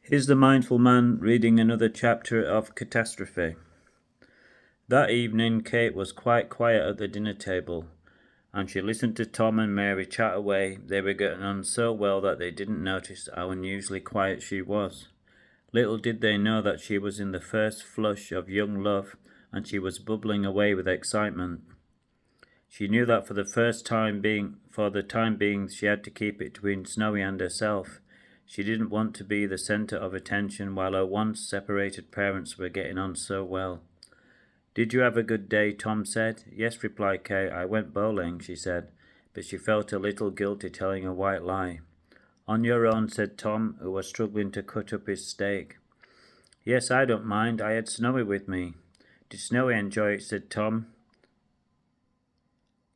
Here's the mindful man reading another chapter of Catastrophe. That evening Kate was quite quiet at the dinner table, and she listened to Tom and Mary chat away. They were getting on so well that they didn't notice how unusually quiet she was. Little did they know that she was in the first flush of young love, and she was bubbling away with excitement. She knew that for the time being, she had to keep it between Snowy and herself. She didn't want to be the centre of attention while her once separated parents were getting on so well. "Did you have a good day?" Tom said. "Yes," replied Kate. "I went bowling," she said, but she felt a little guilty telling a white lie. "On your own," said Tom, who was struggling to cut up his steak. "Yes, I don't mind. I had Snowy with me." "Did Snowy enjoy it?" said Tom.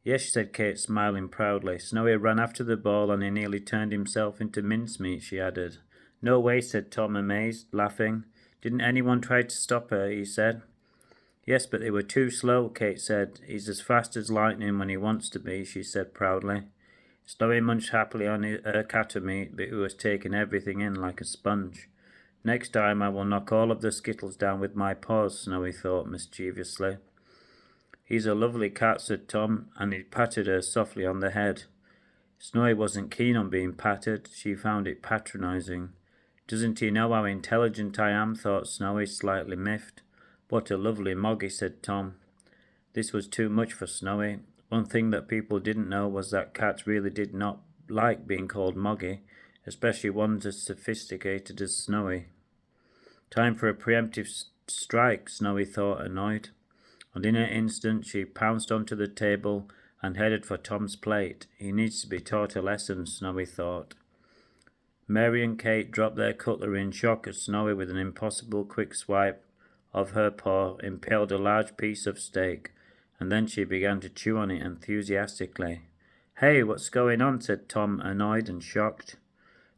"Yes," said Kate, smiling proudly. "Snowy ran after the ball and he nearly turned himself into mincemeat," she added. "No way," said Tom, amazed, laughing. "Didn't anyone try to stop her?" he said. "Yes, but they were too slow," Kate said. "He's as fast as lightning when he wants to be," she said proudly. Snowy munched happily on her cat meat, but he was taking everything in like a sponge. "Next time I will knock all of the skittles down with my paws," Snowy thought mischievously. "He's a lovely cat," said Tom, and he patted her softly on the head. Snowy wasn't keen on being patted. She found it patronizing. "Doesn't he know how intelligent I am?" thought Snowy, slightly miffed. "What a lovely Moggy," said Tom. This was too much for Snowy. One thing that people didn't know was that cats really did not like being called Moggy, especially ones as sophisticated as Snowy. Time for a preemptive strike, Snowy thought, annoyed. And in an instant she pounced onto the table and headed for Tom's plate. He needs to be taught a lesson, Snowy thought. Mary and Kate dropped their cutlery in shock as Snowy, with an impossible quick swipe of her paw, impaled a large piece of steak, and then she began to chew on it enthusiastically. "Hey, what's going on?" said Tom, annoyed and shocked.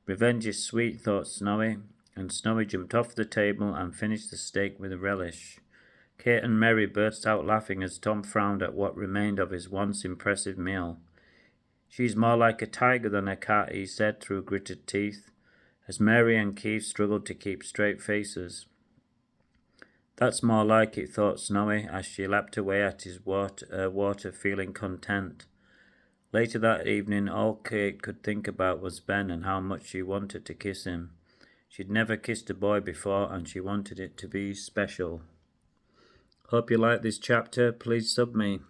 "Revenge is sweet," thought Snowy, and Snowy jumped off the table and finished the steak with a relish. Kate and Mary burst out laughing as Tom frowned at what remained of his once impressive meal. "She's more like a tiger than a cat," he said through gritted teeth, as Mary and Keith struggled to keep straight faces. "That's more like it," thought Snowy, as she lapped away at his water, feeling content. Later that evening, all Kate could think about was Ben and how much she wanted to kiss him. She'd never kissed a boy before, and she wanted it to be special. Hope you like this chapter. Please sub me.